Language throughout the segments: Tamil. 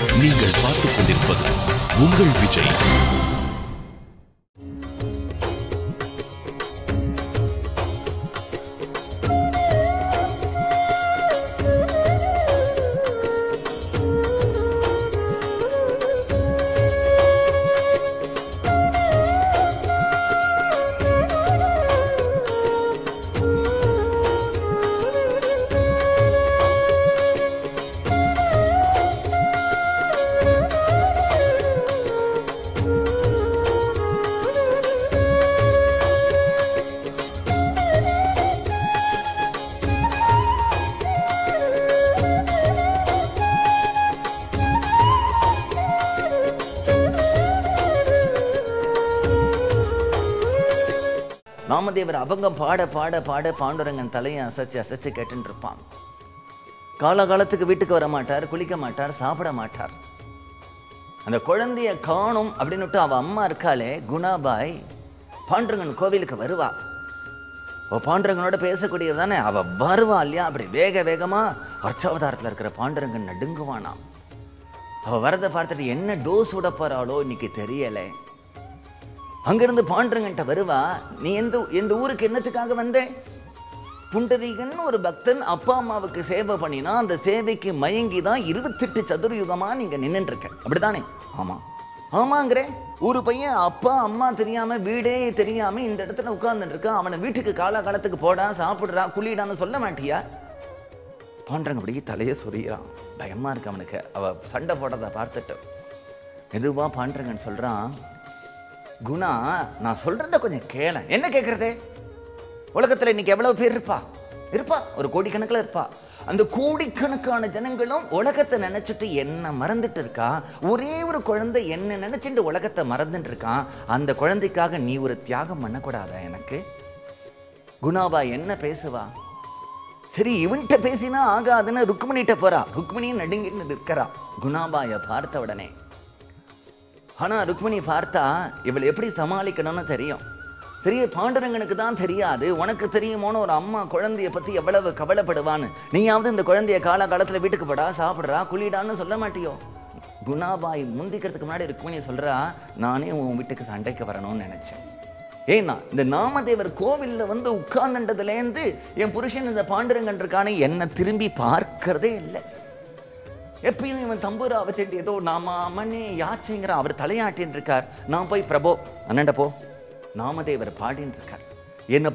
நீங்கள் பார்த்துக் கொண்டிருப்பது உங்கள் விஜய். நாமதேவர் அபங்கம் பாட பாட பாட பாண்டுரங்கன் தலையை அசைச்சு அசைச்சு கேட்டுன்னு இருப்பான். காலகாலத்துக்கு வீட்டுக்கு வர மாட்டார், குளிக்க மாட்டார், சாப்பிட மாட்டார். அந்த குழந்தைய காணும் அப்படின்னுட்டு அவ அம்மா இருக்காளே குணாபாய், பாண்டுரங்கன் கோவிலுக்கு வருவா. பாண்டுரங்கனோட பேசக்கூடியதானே அவ வருவா இல்லையா? அப்படி வேக வேகமா அர்ச்சாவதாரத்தில் இருக்கிற பாண்டுரங்கன் நடுங்குவானா. அவ வரதை பார்த்துட்டு என்ன டோஸ் விட போறாளோ இன்னைக்கு தெரியலை. அங்கிருந்து பாண்டுரங்கன்ட்ட வருவா. நீ எந்த ஊருக்கு என்னத்துக்காக வந்தே? புண்டரீகன் ஒரு பக்தன் அப்பா அம்மாவுக்கு சேவை பண்ணினா அந்த சேவைக்கு மயங்கி தான் 28 சதுர்யுகமா நீங்க நின்றுட்டு இருக்க, அப்படித்தானே? ஆமா. ஆமாங்கிறே. ஒரு பையன் அப்பா அம்மா தெரியாம வீடே தெரியாம இந்த இடத்துல உட்கார்ந்துட்டு இருக்கான். அவனை வீட்டுக்கு காலகாலத்துக்கு போடா, சாப்பிடுறா, குளிடான்னு சொல்ல மாட்டியா? பாண்டுரங்க அப்படி தலையை சொறிகிறான். பயமா இருக்கு அவனுக்கு. அவ சண்டை போடுறத பார்த்துட்டு மெதுவா பாண்டுரங்கன் சொல்றான், குணா நான் சொல்றத கொஞ்சம் கேள. என்ன கேட்கறது? உலகத்துல இன்னைக்கு எவ்வளவு பேர் இருப்பா? ஒரு கோடிக்கணக்கில் இருப்பா. அந்த கோடிக்கணக்கான ஜனங்களும் உலகத்தை நினைச்சிட்டு என்ன மறந்துட்டு இருக்கா. ஒரே ஒரு குழந்தை என்ன நினைச்சிட்டு உலகத்தை மறந்துட்டு இருக்கான். அந்த குழந்தைக்காக நீ ஒரு தியாகம் பண்ணக்கூடாதா எனக்கு? குணாபா என்ன பேசுவா? சரி இவன்கிட்ட பேசினா ஆகாதுன்னு ருக்மிணிட்ட போறா. ருக்மிணியும் நடுங்கிட்டு இருக்கிறா குணாபாய பார்த்த உடனே. ஆனா ருக்மிணி பார்த்தா இவள் எப்படி சமாளிக்கணும்னு தெரியும். சரி பாண்டுரங்கனுக்கு தான் தெரியாது, உனக்கு தெரியுமோன்னு ஒரு அம்மா குழந்தைய பத்தி எவ்வளவு கவலைப்படுவான்னு. நீயாவது இந்த குழந்தைய காலகாலத்துல வீட்டுக்கு போடா, சாப்பிடுறா, குளிடான்னு சொல்ல மாட்டியோ? குணாபாய் முந்திக்கிறதுக்கு முன்னாடி ருக்மிணி சொல்றா, நானே உன் வீட்டுக்கு சண்டைக்கு வரணும்னு நினைச்சேன். ஏன்னா இந்த நாமதேவர் கோவில்ல வந்து உட்கார்ந்ததுலேருந்து என் புருஷன் இந்த பாண்டுரங்கன் இருக்கானே என்ன திரும்பி பார்க்கறதே இல்லை. எப்பயும் இவன் தம்பூராவை தேடி ஏதோ நாம அம்மனே யாச்சிங்கிற அவர் தலையாட்டின்னு இருக்கார். நான் போய் பிரபோ அண்ணண்ட போ, நாமதேவர் பாடின்னு இருக்கார். என்னை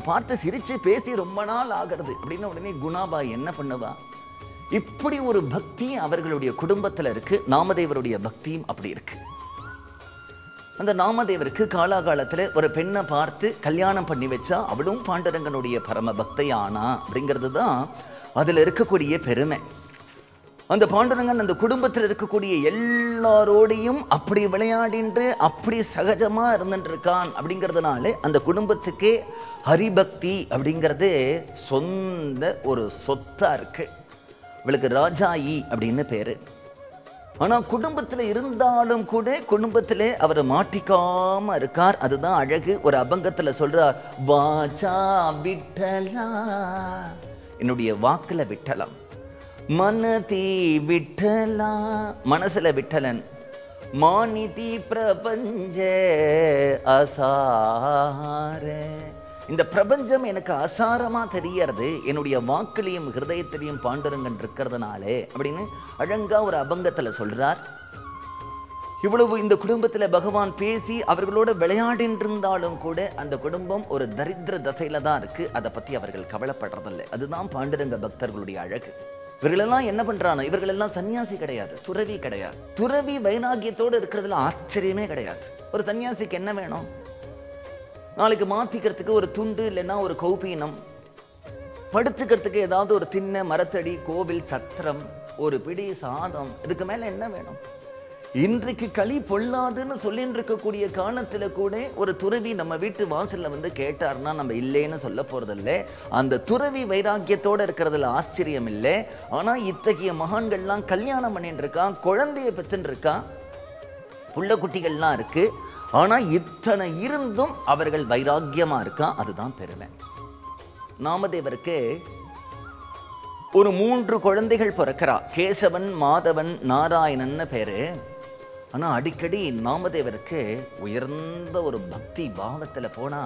பார்த்து சிரிச்சு பேசி ரொம்ப நாள் ஆகிறது அப்படின்னு உடனே குணாபாய் என்ன பண்ணுவா? இப்படி ஒரு பக்தி அவர்களுடைய குடும்பத்துல இருக்கு. நாமதேவருடைய பக்தியும் அப்படி இருக்கு. அந்த நாமதேவருக்கு காலாகாலத்துல ஒரு பெண்ணை பார்த்து கல்யாணம் பண்ணி வச்சா அவளும் பாண்டுரங்கனுடைய பரம பக்தையானா அப்படிங்கிறது தான் அதுல இருக்கக்கூடிய பெருமை. அந்த பாண்டுரங்கன் அந்த குடும்பத்தில் இருக்கக்கூடிய எல்லாரோடையும் அப்படி விளையாடின்று அப்படி சகஜமா இருந்துட்டு இருக்கான். அப்படிங்கிறதுனால அந்த குடும்பத்துக்கே ஹரிபக்தி அப்படிங்கிறது சொந்த ஒரு சொத்தா இருக்கு. இவளுக்கு ராஜாயி அப்படின்னு பேரு. ஆனா குடும்பத்துல இருந்தாலும் கூட குடும்பத்திலே அவர் மாட்டிக்காம இருக்கார். அதுதான் அழகு. ஒரு அபங்கத்துல சொல்றார், வாச்சா விட்டலா, என்னுடைய வாக்குல விட்டலம், மனதி விட்டலா, மனசுல விட்டலன், மானிதி பிரபஞ்ச அசார, இந்த பிரபஞ்சம் எனக்கு அசாரமா தெரியறது என்னுடைய வாக்குலையும் ஹிருதயத்திலையும் பாண்டுரங்கன் இருக்கிறதுனாலே அப்படின்னு அழகா ஒரு அபங்கத்துல சொல்றார். இவ்வளவு இந்த குடும்பத்துல பகவான் பேசி அவர்களோட விளையாடின்னு இருந்தாலும் கூட அந்த குடும்பம் ஒரு தரித்திர தசையில தான் இருக்கு. அதை பத்தி அவர்கள் கவலைப்படுறதில்லை. அதுதான் பாண்டுரங்க பக்தர்களுடைய அழகு. இவர்களெல்லாம் என்ன பண்றாங்க? இவர்களெல்லாம் சன்னியாசி கிடையாது, துறவி கிடையாது. துறவி வைராகியத்தோடு இருக்கிறதுல ஆச்சரியமே கிடையாது. ஒரு சன்னியாசிக்கு என்ன வேணும்? நாளைக்கு மாத்திக்கிறதுக்கு ஒரு துண்டு இல்லைன்னா ஒரு கௌபீனம், படுத்துக்கிறதுக்கு ஏதாவது ஒரு திண்ணை, மரத்தடி, கோவில், சத்திரம், ஒரு பிடி சாதம், இதுக்கு மேல என்ன வேணும்? இன்றைக்கு களி பொல்லாதுன்னு சொல்லிட்டு இருக்கக்கூடிய காலத்துல கூட ஒரு துறவி நம்ம வீட்டு வாசல்ல வந்து கேட்டார்னா நம்ம இல்லைன்னு சொல்ல போறதில்லை. அந்த துறவி வைராக்கியத்தோட இருக்கிறதுல ஆச்சரியம் இல்லை. ஆனா இத்தகைய மகான்கள்லாம் கல்யாணம் பண்ணிட்டு இருக்கான், குழந்தைய பெற்றுன்னு இருக்கான், புள்ள குட்டிகள்லாம் இருக்கு. ஆனா இத்தனை இருந்தும் அவர்கள் வைராக்கியமா இருக்கா. அதுதான் பெருமை. நாமதேவருக்கு ஒரு 3 குழந்தைகள் பிறக்கிறா. கேசவன், மாதவன், நாராயணன்னு பேரு. ஆனா அடிக்கடி நாமதேவருக்கு உயர்ந்த ஒரு பக்தி பாவத்துல போனா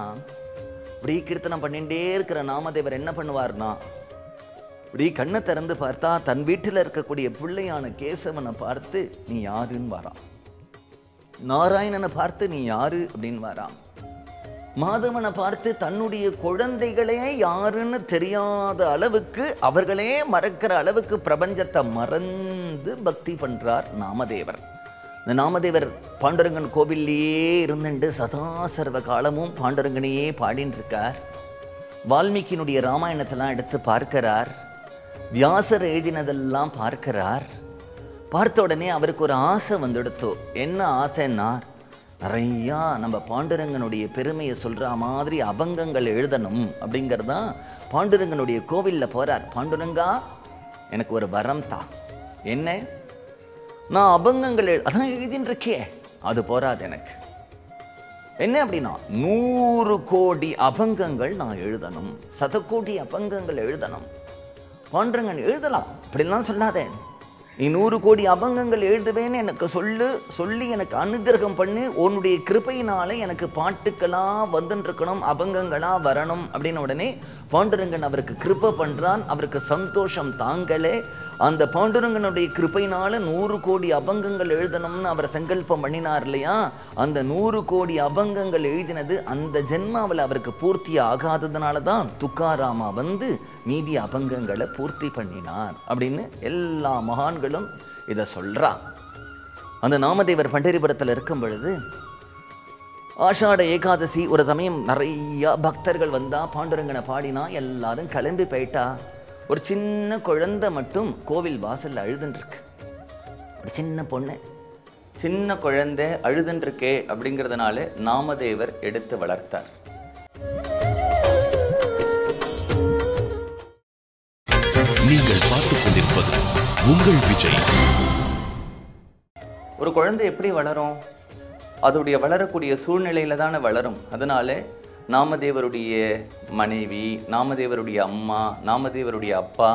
இப்படி கீர்த்தனம் பண்ணிட்டே இருக்கிற நாமதேவர் என்ன பண்ணுவார்னா, இப்படி கண்ணை திறந்து பார்த்தா தன் வீட்டில் இருக்கக்கூடிய பிள்ளையான கேசவனை பார்த்து நீ யாருன்னு வாராம். நாராயணனை பார்த்து நீ யாரு அப்படின்னு வாராம். மாதவனை பார்த்து தன்னுடைய குழந்தைகளே யாருன்னு தெரியாத அளவுக்கு, அவர்களே மறக்கிற அளவுக்கு பிரபஞ்சத்தை மறந்து பக்தி பண்றார் நாமதேவர். இந்த நாமதேவர் பாண்டுரங்கன் கோவில்லையே இருந்துட்டு சதா சர்வ காலமும் பாண்டுரங்கனையே பாடின்னு இருக்கார். வால்மீகியினுடைய ராமாயணத்தெல்லாம் எடுத்து பார்க்கிறார். வியாசர் எழுதினதெல்லாம் பார்க்கிறார். பார்த்த உடனே அவருக்கு ஒரு ஆசை வந்துடுத்தோ. என்ன ஆசைன்னா, நிறையா நம்ம பாண்டுரங்கனுடைய பெருமையை சொல்ற மாதிரி அபங்கங்கள் எழுதணும் அப்படிங்கிறதான். பாண்டுரங்கனுடைய கோவிலில் போறார். பாண்டுரங்கா, எனக்கு ஒரு வரம் தா. என்ன? நான் அபங்கங்கள் அதான் எழுதின்னு இருக்கே, அது போராது எனக்கு. என்ன அப்படின்னா, 100 கோடி அபங்கங்கள் நான் எழுதணும், 100 கோடி அபங்கங்கள் எழுதணும். பாண்டுரங்கன், எழுதலாம், அப்படிலாம் சொல்லாதே. நீ 100 கோடி அபங்கங்கள் எழுதுவேன்னு எனக்கு சொல்லி எனக்கு அனுகிரகம் பண்ணி, உன்னுடைய கிருபையினால எனக்கு பாட்டுக்களா வந்துருக்கணும், அபங்கங்களா வரணும் அப்படின்னு உடனே பாண்டுரங்கன் அவருக்கு கிருபை பண்றான். அவருக்கு சந்தோஷம் தாங்களே. அந்த பாண்டுரங்கனுடைய கிருபையினால 100 கோடி அபங்கங்கள் எழுதணும்னு அவர் சங்கல்பம் பண்ணினார் இல்லையா. அந்த 100 கோடி அபங்கங்கள் எழுதினது அந்த ஜென்மாவில் அவருக்கு பூர்த்தி ஆகாததுனால தான் துக்காராமா வந்து மீதி அபங்கங்களை பூர்த்தி பண்ணினார் அப்படின்னு எல்லா மகான்களும் இதை சொல்றா. அந்த நாமதேவர் பண்டரிபுரத்தில் இருக்கும் பொழுது ஆஷாட ஏகாதசி ஒரு சமயம் நிறைய பக்தர்கள் வந்தா, பாண்டுரங்கனை பாடினா, எல்லாரும் கிளம்பி போயிட்டா. ஒரு சின்ன குழந்தை மட்டும் கோவில் வாசல்ல அழுதுன்றிருக்கு. ஒரு சின்ன பொண்ணு, சின்ன குழந்தை அழுதுன்றிருக்கே அப்படிங்கிறதுனால நாமதேவர் எடுத்து வளர்த்தார். நீங்கள் பார்த்துக் கொண்டிருப்பது உங்கள் விஜய். ஒரு குழந்தை எப்படி வளரும்? அதோடைய வளரக்கூடிய சூழ்நிலையில தானே வளரும். அதனால நாமதேவருடைய மனைவி, நாமதேவருடைய அம்மா, நாமதேவருடைய அப்பா,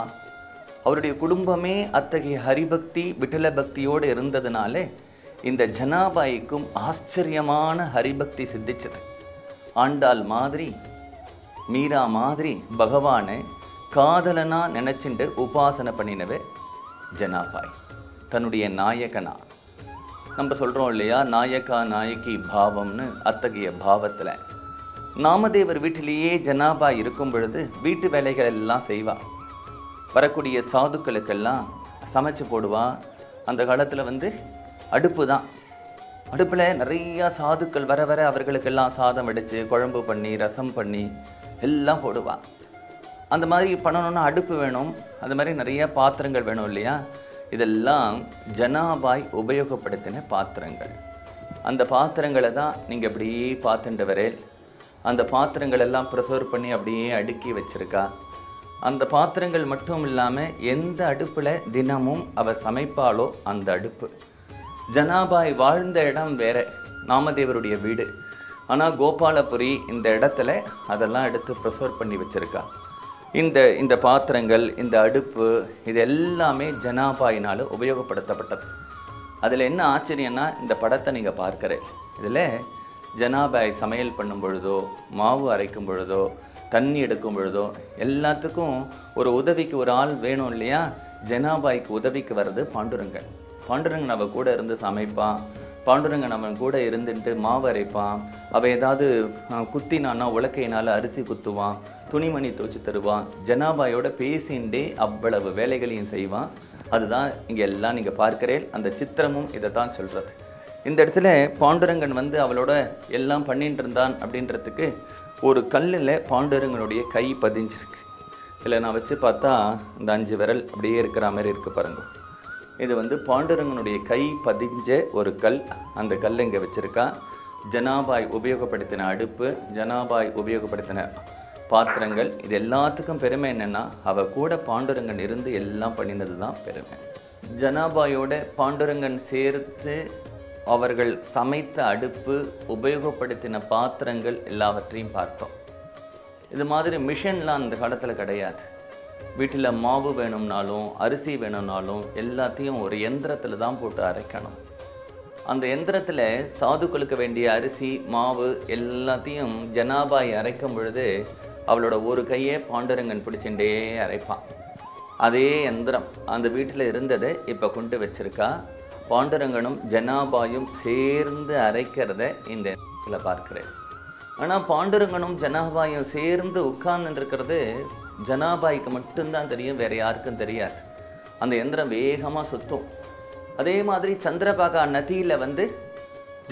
அவருடைய குடும்பமே அத்தகைய ஹரிபக்தி விட்டல பக்தியோடு இருந்ததுனால இந்த ஜனாபாய்க்கும் ஆச்சரியமான ஹரிபக்தி சித்திச்சது. ஆண்டாள் மாதிரி, மீரா மாதிரி பகவானை காதலனா நினைச்சுட்டு உபாசனை பண்ணினவே ஜனாபாய். தன்னுடைய நாயகனா நம்ம சொல்றோம் இல்லையா, நாயக்கா நாயகி பாவம்னு. அத்தகைய பாவத்துல நாமதேவர் வீட்டிலேயே ஜனாபாய் இருக்கும் பொழுது வீட்டு வேலைகள் எல்லாம் செய்வா. வரக்கூடிய சாதுக்களுக்கெல்லாம் சமைச்சு போடுவா. அந்த காலத்துல வந்து அடுப்பு தான். அடுப்புல நிறைய சாதுக்கள் வர வர அவர்களுக்கெல்லாம் சாதம் அடிச்சு குழம்பு பண்ணி ரசம் பண்ணி எல்லாம் போடுவா. அந்த மாதிரி பண்ணணும்னா அடுப்பு வேணும், அது மாதிரி நிறைய பாத்திரங்கள் வேணும் இல்லையா. இதெல்லாம் ஜனாபாய் உபயோகப்படுத்தின பாத்திரங்கள். அந்த பாத்திரங்களை தான் நீங்கள் அப்படியே பார்த்துட்டு வரேன். அந்த பாத்திரங்கள் எல்லாம் ப்ரிசர்வ் பண்ணி அப்படியே அடுக்கி வச்சிருக்கா. அந்த பாத்திரங்கள் மட்டும் இல்லாமல் எந்த அடுப்பில் தினமும் அவ சமைப்பாளோ அந்த அடுப்பு. ஜனாபாய் வாழ்ந்த இடம் வேற, நாமதேவருடைய வீடு. ஆனால் கோபாலபுரி இந்த இடத்துல அதெல்லாம் எடுத்து ப்ரிசர்வ் பண்ணி வச்சிருக்கா. இந்த பாத்திரங்கள், இந்த அடுப்பு, இது எல்லாமே ஜனாபாயினால் உபயோகப்படுத்தப்பட்டது. அதில் என்ன ஆச்சரியம்னா, இந்த படத்தை நீங்கள் பார்க்குறேன். இதில் ஜனாபாய் சமையல் பண்ணும் பொழுதோ, மாவு அரைக்கும் பொழுதோ, தண்ணி எடுக்கும் பொழுதோ எல்லாத்துக்கும் ஒரு உதவிக்கு ஒரு ஆள் வேணும் இல்லையா. ஜனாபாய்க்கு உதவிக்கு வர்றது பாண்டுரங்கன். பாண்டுரங்கன் அவ கூட இருந்து சமைப்பான். பாண்டுரங்கன் அவன் கூட இருந்துட்டு மாவு அரைப்பான். அவன் ஏதாவது குத்தினான்னா உலக்கையினால் அரிசி குத்துவான், துணிமணி துவச்சி தருவான். ஜனாபாயோட பேசிண்டே அவ்வளவு வேலைகளையும் செய்வான். அதுதான் இங்கே எல்லாம் நீங்கள் பார்க்கிறேன். அந்த சித்திரமும் இதை தான் சொல்கிறது. இந்த இடத்துல பாண்டுரங்கன் வந்து அவளோட எல்லாம் பண்ணிட்டு இருந்தான் அப்படின்றதுக்கு ஒரு கல்லில் பாண்டுரங்கனுடைய கை பதிஞ்சிருக்கு. இதில் நான் வச்சு பார்த்தா இந்த 5 விரல் அப்படியே இருக்கிற மாதிரி இருக்கு பாருங்க. இது வந்து பாண்டுரங்கனுடைய கை பதிஞ்ச ஒரு கல். அந்த கல் இங்கே வச்சிருக்கா. ஜனாபாய் உபயோகப்படுத்தின அடுப்பு, ஜனாபாய் உபயோகப்படுத்தின பாத்திரங்கள், இது எல்லாத்துக்கும் பெருமை என்னன்னா, அவ கூட பாண்டுரங்கன் இருந்து எல்லாம் பண்ணினது தான் பெருமை. ஜனாபாயோட பாண்டுரங்கன் சேர்த்து அவர்கள் சமைத்த அடுப்பு, உபயோகப்படுத்தின பாத்திரங்கள் எல்லாவற்றையும் பார்த்தோம். இது மாதிரி மிஷன்லாம் அந்த காலத்தில் கிடையாது. வீட்டில் மாவு வேணும்னாலும் அரிசி வேணும்னாலும் எல்லாத்தையும் ஒரு எந்திரத்தில் தான் போட்டு அரைக்கணும். அந்த எந்திரத்தில் சாதுக்களுக்கு வேண்டிய அரிசி மாவு எல்லாத்தையும் ஜனாபாய் அரைக்கும் பொழுது அவளோட ஒரு கையே பாண்டுரங்கன் பிடிச்சுட்டே அரைப்பான். அதே எந்திரம் அந்த வீட்டில் இருந்ததை இப்போ கொண்டு வச்சிருக்கா. பாண்டுரங்கனும் ஜனாபாயும் சேர்ந்து அரைக்கிறத இந்த இடத்துல பார்க்கிறேன். ஆனால் பாண்டுரங்கனும் ஜனாபாயும் சேர்ந்து உட்கார்ந்துருக்கிறது ஜனாபாய்க்கு மட்டும்தான் தெரியும், வேற யாருக்கும் தெரியாது. அந்த எந்திரம் வேகமாக சுற்றும். அதே மாதிரி சந்திரபாகா நதியில் வந்து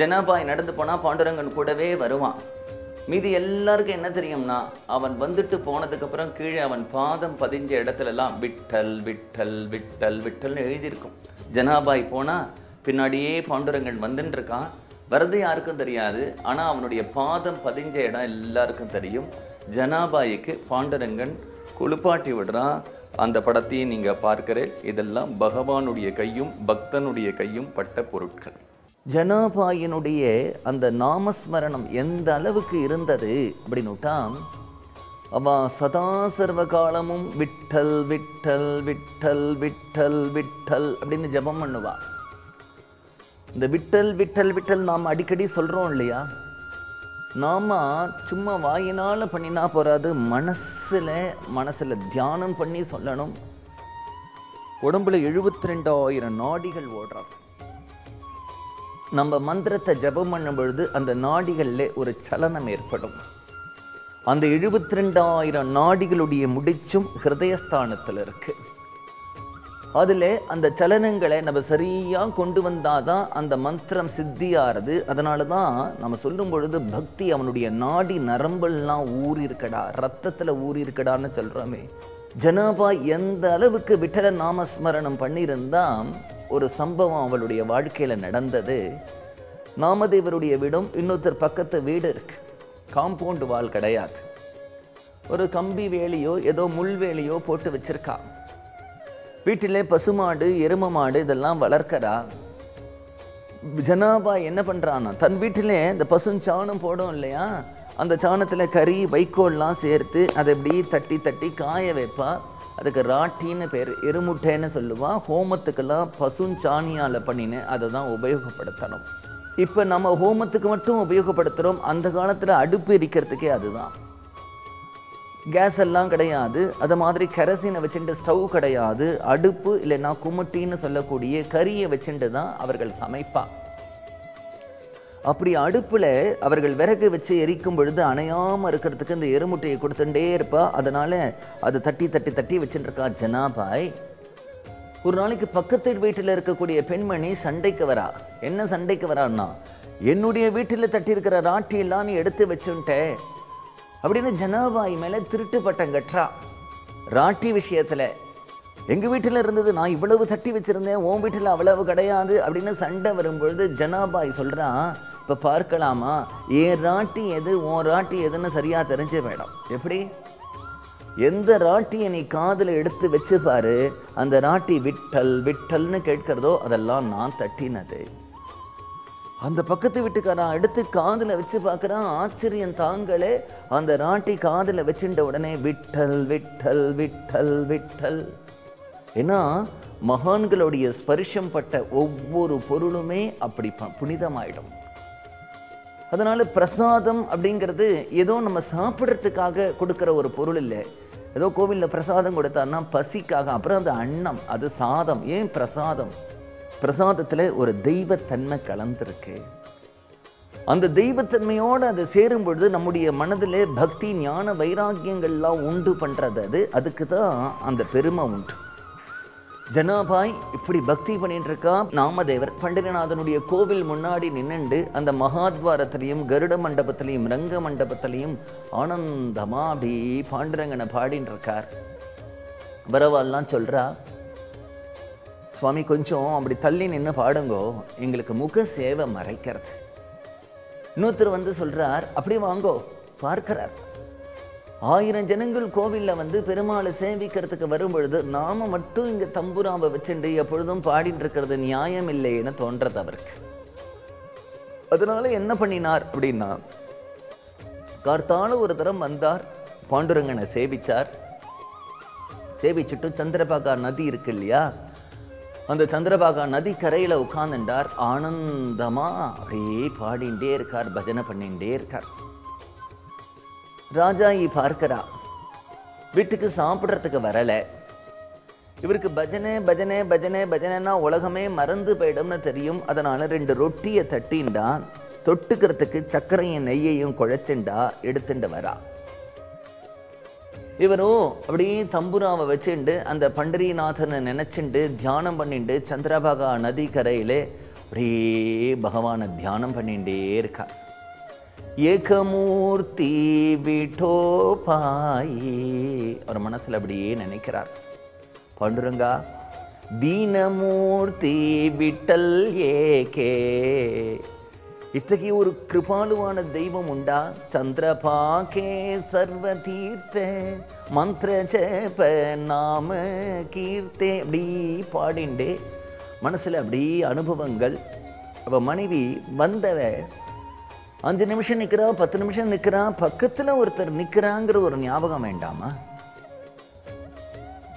ஜனாபாய் நடந்து போனால் பாண்டுரங்கன் கூடவே வருவான். மீதி எல்லாருக்கும் என்ன தெரியும்னா, அவன் வந்துட்டு போனதுக்கப்புறம் கீழே அவன் பாதம் பதிஞ்ச இடத்துலலாம் விட்டல் விட்டல் விட்டல் விட்டல்னு எழுதியிருக்கும். ஜனாபாய் போனால் பின்னாடியே பாண்டுரங்கன் வந்துட்டு இருக்கான். வரது யாருக்கும் தெரியாது, ஆனால் அவனுடைய பாதம் பதிஞ்ச இடம் எல்லாருக்கும் தெரியும். ஜனாபாய்க்கு பாண்டுரங்கன் குளிப்பாட்டி விடுறான். அந்த படத்தையும் நீங்கள் பார்க்கிறேன். இதெல்லாம் பகவானுடைய கையும் பக்தனுடைய கையும் பட்ட பொருட்கள். ஜனாபாயினுடைய அந்த நாமஸ்மரணம் எந்த அளவுக்கு இருந்தது அப்படின்னுட்டா, அவன் சதா சர்வ காலமும் விட்டல் விட்டல் விட்டல் விட்டல் விட்டல் அப்படின்னு ஜபம் பண்ணுவா. இந்த விட்டல் விட்டல் விட்டல் நாம் அடிக்கடி சொல்கிறோம் இல்லையா? நாம் சும்மா வாயினால் பண்ணினா போகாது, மனசில் தியானம் பண்ணி சொல்லணும். உடம்புல 72,000 நாடிகள் ஓடுறார். நம்ம மந்திரத்தை ஜபம் பண்ணும் பொழுது அந்த நாடிகளில் ஒரு சலனம் ஏற்படும். அந்த 72,000 நாடிகளுடைய முடிச்சும் ஹிருதயஸ்தானத்தில் இருக்கு. அதில் அந்த சலனங்களை நம்ம சரியாக கொண்டு வந்தாதான் அந்த மந்திரம் சித்தியாகிறது. அதனால தான் நம்ம சொல்லும் பொழுது பக்தி அவனுடைய நாடி நரம்பெல்லாம் ஊறி இருக்கடா, ரத்தத்தில் ஊறி இருக்கடான்னு சொல்கிறோமே. ஜனாபாய் எந்த அளவுக்கு விட்டல நாமஸ்மரணம் பண்ணியிருந்தா ஒரு சம்பவம் அவளுடைய வாழ்க்கையில் நடந்தது. நாமதேவருடைய வீடும் இன்னொருத்தர் பக்கத்து வீடு இருக்கு. காம்பவுண்டு வால் கிடையாது. ஒரு கம்பி வேலியோ ஏதோ முள் வேலியோ போட்டு வச்சிருக்கா. வீட்டிலே பசுமாடு எரும மாடு இதெல்லாம் வளர்க்கிறா. ஜனாபாய் என்ன பண்ணுறான்னா, தன் வீட்டிலே இந்த பசுஞ்சாணம் போடும் இல்லையா, அந்த சாணத்தில் கறி வைக்கோல்லாம் சேர்த்து அதை எப்படி தட்டி தட்டி காய வைப்பா. அதுக்கு ராட்டின்னு பேர், எருமுட்டைன்னு சொல்லுவா. ஹோமத்துக்கெல்லாம் பசுஞ்சாணியால் பண்ணினேன் அதை தான் உபயோகப்படுத்தணும். இப்போ நம்ம ஹோமத்துக்கு மட்டும் உபயோகப்படுத்துகிறோம். அந்த காலத்தில் அடுப்பு எரிக்கிறதுக்கே அதுதான். கேஸ் எல்லாம் கிடையாது. அது மாதிரி கெரசினை வச்சுட்டு ஸ்டவ் கிடையாது. அடுப்பு இல்லைன்னா குமுட்டின்னு சொல்லக்கூடிய கரியை வச்சுட்டு தான் அவர்கள் சமைப்பா. அப்படி அடுப்பில் அவர்கள் விறகு வச்சு எரிக்கும் பொழுது அணையாமல் இருக்கிறதுக்கு இந்த எருமுட்டையை கொடுத்துட்டே இருப்பா. அதனால் அது தட்டி தட்டி தட்டி வச்சுட்டு இருக்கா ஜனாபாய். ஒரு நாளைக்கு பக்கத்து வீட்டில் இருக்கக்கூடிய பெண்மணி சண்டைக்கு வரா. என்ன சண்டைக்கு வரான்னா, என்னுடைய வீட்டில் தட்டி இருக்கிற ராட்டியெல்லாம் நீ எடுத்து வச்சுட்டே அப்படின்னு ஜனாபாய் மேலே திருட்டு பட்டம் கட்டுறா. ராட்டி விஷயத்தில் எங்கள் வீட்டில் இருந்தது, நான் இவ்வளவு தட்டி வச்சுருந்தேன், உன் வீட்டில் அவ்வளவு கிடையாது அப்படின்னு சண்டை வரும்பொழுது ஜனாபாய் சொல்கிறான், இப்போ பார்க்கலாமா, ஏன் ராட்டி எது உன் ராட்டி எதுன்னு சரியாக தெரிஞ்ச வேடம். எப்படி எந்த ராட்டியை நீ காதில் எடுத்து வச்சு பாரு, அந்த ராட்டி விட்டல் விட்டல்னு கேட்கிறதோ அதெல்லாம் நான் தட்டினது. அந்த பக்கத்து வீட்டுக்காரன் எடுத்து காதில் வச்சு பார்க்குறான். ஆச்சரியம் தாங்களே. அந்த ராட்டி காதில் வச்சுட்ட உடனே விட்டல் விட்டல் விட்டல் விட்டல். ஏன்னா மகான்களுடைய ஸ்பரிசம் பட்ட ஒவ்வொரு பொருளுமே அப்படி புனிதமாயிடும். அதனால பிரசாதம் அப்படிங்கிறது ஏதோ நம்ம சாப்பிட்றதுக்காக கொடுக்குற ஒரு பொருள் இல்லை. ஏதோ கோவிலில் பிரசாதம் கொடுத்தான்னா பசிக்காக. அப்புறம் அந்த அன்னம், அது சாதம். ஏன் பிரசாதம்? பிரசாதத்தில் ஒரு தெய்வத்தன்மை கலந்துருக்கு. அந்த தெய்வத்தன்மையோடு அது சேரும் பொழுது நம்முடைய மனதில் பக்தி ஞான வைராக்கியங்கள்லாம் உண்டு பண்ணுறது. அதுக்கு தான் அந்த பெருமை உண்டு. ஜனாபாய் இப்படி பக்தி பண்ணிட்டு இருக்கா. நாமதேவர் பண்டிதநாதனுடைய கோவில் முன்னாடி நின்னுண்டு அந்த மகாத்வாரத்திலையும் கருட மண்டபத்திலையும் ரங்க மண்டபத்திலையும் ஆனந்தமா அப்படி பாண்டுரங்கனை பாடின்னு இருக்கார். வரவால்லாம் சொல்றா, சுவாமி கொஞ்சம் அப்படி தள்ளி நின்று பாடுங்கோ, எங்களுக்கு முக சேவை மறைக்கிறது. இன்னொருத்தர் வந்து சொல்றார், அப்படி வாங்கோ பார்க்கிறார். 1000 ஜனங்கள் கோவிலில் பெருமாளை சேவிக்கிறதுக்கு வரும் பொழுது நாம மட்டும் இங்கே தம்புராவை வச்சுட்டு எப்பொழுதும் பாடிட்டு இருக்கிறது நியாயம் இல்லைன்னு தோன்றது அவருக்கு. அதனால என்ன பண்ணினார் அப்படின்னா, கார்த்தால ஒரு தரம் வந்தார், பாண்டுரங்கனை சேவிச்சார். சேவிச்சுட்டு சந்திரபாகா நதி இருக்கு இல்லையா, அந்த சந்திரபாகா நதி கரையில் உட்கார்ந்துட்டார். ஆனந்தமா அப்படியே பாடிண்டே இருக்கார், பஜனை பண்ணிகிட்டே இருக்கார். ராஜாயி பார்க்கிறா, வீட்டுக்கு சாப்பிட்றதுக்கு வரலை. இவருக்கு பஜனை பஜனை பஜனை பஜனைன்னா உலகமே மறந்து போயிடும்னு தெரியும். அதனால 2 ரொட்டியை தட்டின்டா, தொட்டுக்கிறதுக்கு சர்க்கரையும் நெய்யையும் குழைச்சுண்டா எடுத்துட்டு வரா. இவரும் அப்படியே தம்புராவை வச்சுண்டு அந்த பண்டரிநாதனை நினைச்சுண்டு தியானம் பண்ணிண்டு சந்திரபாகா நதி கரையிலே அப்படியே பகவானை தியானம் பண்ணிட்டே இருக்கார். ஏகமூர்த்தி விட்டோபாயி அவர் மனசுல அப்படியே நினைக்கிறார். பாண்டுரங்கா தீனமூர்த்தி விட்டல் ஏகே, இத்தகைய ஒரு கிருபாலுவான தெய்வம் உண்டா? சந்திரபாகே சர்வ தீர்த்த மந்திர ஜப நாம கீர்த்தே அப்படி பாடிண்டே மனசுல அப்படி அனுபவங்கள். அவ மனைவி வந்தவ 5 நிமிஷம் நிற்கிறா, 10 நிமிஷம் நிற்கிறா, பக்கத்துல ஒருத்தர் நிற்கிறாங்கிற ஒரு ஞாபகம் வேண்டாமா?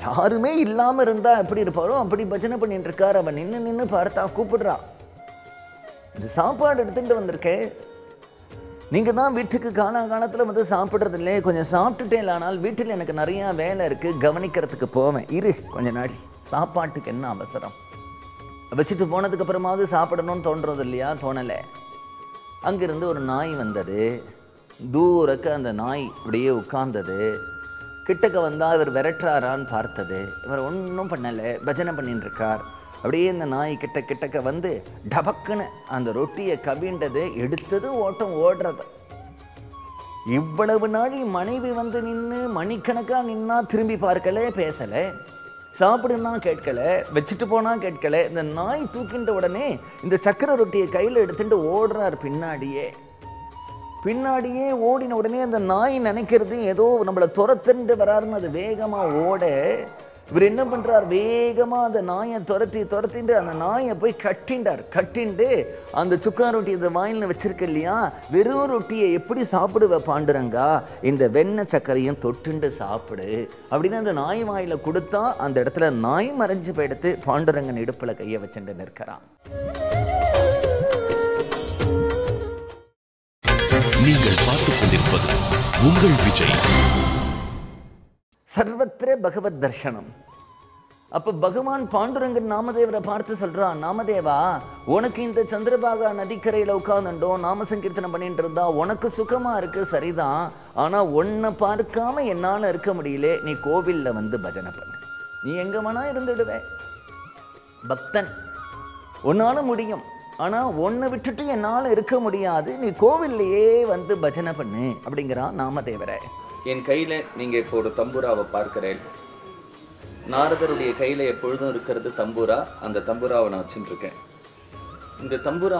யாருமே இல்லாம இருந்தா எப்படி இருப்பாரோ அப்படி பஜனை பண்ணிட்டு இருக்கார். அவன் நின்று பார்த்தா கூப்பிடுறா, இந்த சாப்பாடு எடுத்துட்டு வந்திருக்கேன், நீங்க தான் வீட்டுக்கு காலத்துல வந்து சாப்பிட்றது இல்லை, கொஞ்சம் சாப்பிட்டுட்டேன், ஆனால் வீட்டில் எனக்கு நிறைய வேலை இருக்கு, கவனிக்கிறதுக்கு போவேன், இரு கொஞ்ச நாடி, சாப்பாட்டுக்கு என்ன அவசரம்? வச்சுட்டு போனதுக்கு அப்புறமாவது சாப்பிடணும்னு தோன்றது இல்லையா? தோணலை. அங்கிருந்து ஒரு நாய் வந்தது, தூரக்க அந்த நாய் அப்படியே உட்கார்ந்தது. கிட்டக்க வந்தா இவர் விரட்டுறாரான்னு பார்த்தது. இவர் ஒன்றும் பண்ணலை, பஜனை பண்ணிட்டு இருக்கார். அப்படியே இந்த நாய் கிட்டக்க வந்து டபக்குன்னு அந்த ரொட்டியை கவிண்டது, எடுத்தது ஓட்டம் ஓடுறது. இவ்வளவு நாள் மனைவி வந்து நின்று மணிக்கணக்கா நின்னா திரும்பி பார்க்கல, பேசலை, சாப்பிடுன்னா கேட்கல, வச்சுட்டு போனா கேட்கல. இந்த நாய் தூக்கின்ற உடனே இந்த சக்கரை ரொட்டியை கையில் எடுத்துட்டு ஓடுறார் பின்னாடியே ஓடின உடனே அந்த நாய் நினைக்கிறது ஏதோ நம்மளை துரத்துண்டு வராருன்னு அது வேகமா ஓட, இவர் என்ன பண்றார், வேகமா அந்த நாயை துரத்திட்டு அந்த நாயை போய் கட்டிண்டு அந்த சுக்கா ரொட்டி இந்த வாயில வச்சிருக்க இல்லையா, வெறும் ரொட்டியை எப்படி சாப்பிடுவ பாண்டுரங்கா, இந்த வெண்ணெய் சக்கரையும் தொட்டுண்டு சாப்பிடு அப்படின்னு அந்த நாய் வாயில கொடுத்தா அந்த இடத்துல நாய் மறைஞ்சு போயிடுத்து. பாண்டுரங்கன் இடுப்புல கையை வச்சுட்டு நிற்கிறான். நீங்கள் பார்த்துக் கொண்டிருப்பது உங்கள் விஜய். சர்வத்திர பகவத் தர்ஷனம். அப்ப பகவான் பாண்டுரங்கன் நாமதேவரை பார்த்து சொல்றான், நாமதேவா, உனக்கு இந்த சந்திரபாகா நதிக்கரையில உட்கார்ந்துட்டோம் நாம சங்கீர்த்தனம் பண்ணிட்டு இருந்தா உனக்கு சுகமா இருக்கு, சரிதான். ஆனா உன்னை பார்க்காம என்னால இருக்க முடியல, நீ கோவில்ல வந்து பஜனை பண்ணு, நீ எங்க வேணா இருந்துடுவே, பக்தன், உன்னால முடியும், ஆனா உன்னை விட்டுட்டு என்னால இருக்க முடியாது, நீ கோவில்லையே வந்து பஜனை பண்ணு அப்படிங்கிறான் நாமதேவரை. என் கையில் நீங்கள் இப்போ ஒரு தம்பூராவை பார்க்கிறேன். நாரதருடைய கையில் எப்பொழுதும் இருக்கிறது தம்பூரா. அந்த தம்பூராவை நான் வச்சுட்டுருக்கேன். இந்த தம்பூரா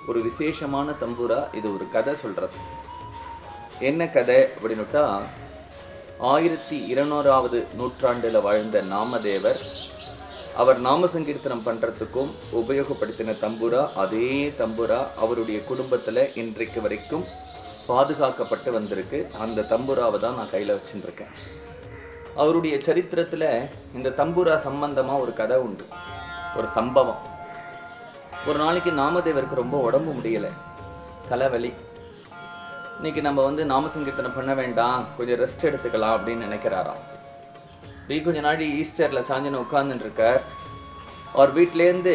ஒரு விசேஷமான தம்பூரா. இது ஒரு கதை சொல்கிறது. என்ன கதை அப்படின்னுட்டா, 1200வது நூற்றாண்டில் வாழ்ந்த நாமதேவர் அவர் நாம சங்கீர்த்தனம் பண்ணுறதுக்கும் உபயோகப்படுத்தின தம்பூரா, அதே தம்பூரா அவருடைய குடும்பத்தில் இன்றைக்கு வரைக்கும் பாதுகாக்கப்பட்டு வந்திருக்கு. அந்த தம்பூராவை தான் நான் கையில் வச்சுருக்கேன். அவருடைய சரித்திரத்தில் இந்த தம்பூரா சம்பந்தமாக ஒரு கதை உண்டு, ஒரு சம்பவம். ஒரு நாளைக்கு நாமதேவருக்கு ரொம்ப உடம்பு முடியலை, தலைவலி. இன்னைக்கு நம்ம நாம சங்கீர்த்தனம் பண்ண வேண்டாம், கொஞ்சம் ரெஸ்ட் எடுத்துக்கலாம் அப்படின்னு நினைக்கிறாராம். கொஞ்ச நாள் ஈஸ்டரில் சாஞ்சனை உட்கார்ந்துட்டு இருக்கார். அவர் வீட்டிலேருந்து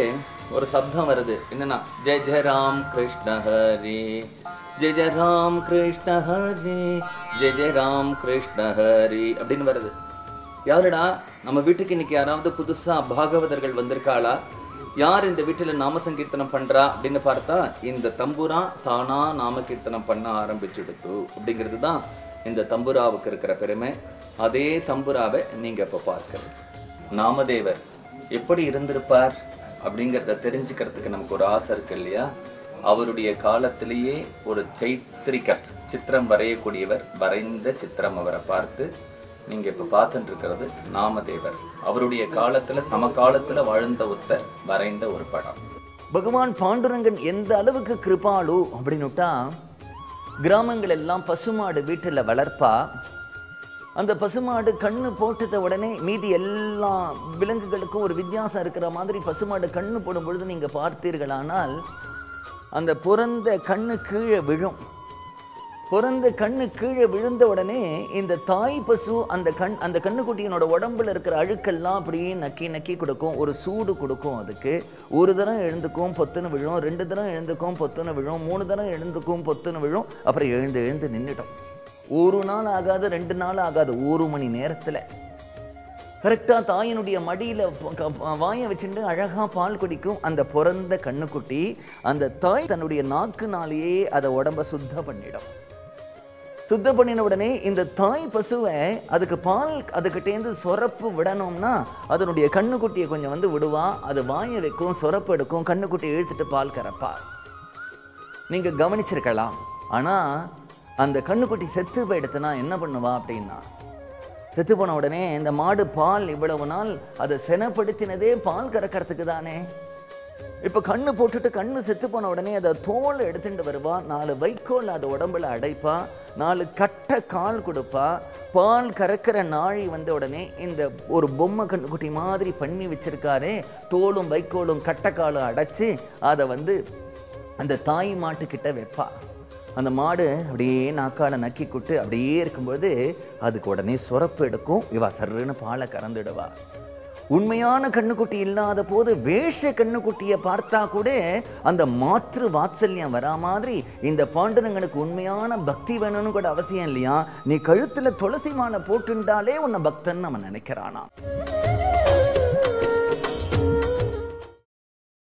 ஒரு சப்தம் வருது, என்னன்னா, ஜெய ஜெய ராம் கிருஷ்ண ஹரி, ஜெய ஜெய ராம் கிருஷ்ண ஹரி, ஜெய ஜெய ராம் கிருஷ்ண ஹரி அப்படின்னு வருது. யாருடா, நம்ம வீட்டுக்கு இன்னைக்கு யாராவது புதுசா பாகவதர்கள் வந்திருக்காளா, யார் இந்த வீட்டில் நாம சங்கீர்த்தனம் பண்றா அப்படின்னு பார்த்தா, இந்த தம்புரா தானா நாம கீர்த்தனம் பண்ண ஆரம்பிச்சுடுத்து அப்படிங்கிறது தான் இந்த தம்புராவுக்கு இருக்கிற பெருமை. அதே தம்புராவை நீங்க இப்ப பார்க்கணும். நாமதேவர் எப்படி இருந்திருப்பார் அப்படிங்கிறத தெரிஞ்சுக்கிறதுக்கு நமக்கு ஒரு ஆசை இருக்கு இல்லையா? அவருடைய காலத்திலேயே ஒரு சைத்திரிகர், சித்திரம் வரையக்கூடியவர், வரைந்த சித்திரம் அவரை பார்த்து நீங்க இப்ப பார்த்துட்டு இருக்கிறது நாமதேவர். அவருடைய காலத்துல சமகாலத்துல வாழ்ந்த ஒருத்தர் வரைந்த ஒரு படம். பகவான் பாண்டுரங்கன் எந்த அளவுக்கு கிருபாலு அப்படின்னுட்டா, கிராமங்கள் எல்லாம் பசுமாடு வீட்டில் வளர்ப்பா. அந்த பசுமாடு கண்ணு போட்டத உடனே மீதி எல்லா விலங்குகளுக்கும் ஒரு வித்தியாசம் இருக்கிற மாதிரி பசுமாடு கண்ணு போடும் பொழுது நீங்க பார்த்தீர்களானால் அந்த பிறந்த கண்ணு கீழே விழும். பிறந்த கண்ணு கீழே விழுந்த உடனே இந்த தாய் பசு அந்த கண்ணுக்குட்டியினோட உடம்புல இருக்கிற அழுக்கெல்லாம் அப்படியே நக்கி நக்கி கொடுக்கும், ஒரு சூடு கொடுக்கும். அதுக்கு ஒரு தரம் எழுந்துக்கும் பொத்துன்னு விழும், 2 தரம் எழுந்துக்கும் பொத்துன்னு விழும், 3 தரம் எழுந்துக்கும் பொத்துன்னு விழும். அப்புறம் எழுந்து நின்றுட்டோம். 1 நாள் ஆகாது, 2 நாள் ஆகாது, 1 மணி நேரத்தில் கரெக்டாக தாயினுடைய மடியில் வாயை வச்சுட்டு அழகாக பால் குடிக்கும் அந்த பிறந்த கண்ணுக்குட்டி. அந்த தாய் தன்னுடைய நாக்குனாலேயே அதை உடம்ப சுத்தம் பண்ணிடும். சுத்தம் பண்ணின உடனே இந்த தாய் பசுவை அதுக்கு பால் அதுக்கிட்டேருந்து சொரப்பு விடணும்னா அதனுடைய கண்ணுக்குட்டியை கொஞ்சம் விடுவா. அது வாயை வைக்கும், சொரப்பு எடுக்கும், கண்ணுக்குட்டியை இழுத்துட்டு பால் கறப்பா. நீங்கள் கவனிச்சிருக்கலாம். ஆனால் அந்த கண்ணுக்குட்டி செத்து போயிடுத்துனா என்ன பண்ணுவா அப்படின்னா, செத்து போன உடனே இந்த மாடு பால் இவ்வளவு நாள் அதை செனப்படுத்தினதே பால் கறக்கிறதுக்கு தானே. இப்போ கண்ணு போட்டுட்டு கண்ணு செத்து போன உடனே அதை தோல் எடுத்துட்டு வருவா, 4 வைக்கோல் அது உடம்புல அடைப்பா, 4 கட்டை கால் கொடுப்பா. பால் கறக்கிற நாழி வந்த உடனே இந்த ஒரு பொம்மை கண்ணுக்குட்டி மாதிரி பண்ணி வச்சிருக்காரே, தோலும் வைக்கோலும் கட்டைக்காலும் அடைச்சி அதை அந்த தாய் மாட்டுக்கிட்ட வைப்பா. அந்த மாடு அப்படியே நாக்கால நக்கி குட்டு அப்படியே இருக்கும்போது அதுக்கு உடனே சுரப்பு எடுக்கும். இவா சர்ன்னு பாலை கறந்துடுவா. உண்மையான கண்ணுக்குட்டி இல்லாத போது வேஷ கண்ணுக்குட்டியை பார்த்தா கூட அந்த மாற்று வாத்சல்யம் வரா மாதிரி இந்த பாண்டுரங்கனுக்கு உண்மையான பக்தி வேணும்னு கூட அவசியம் இல்லையா. நீ கழுத்துல துளசி மாலை போட்டுண்டாலே உன்னை பக்தன் அவன் நினைக்கிறானா.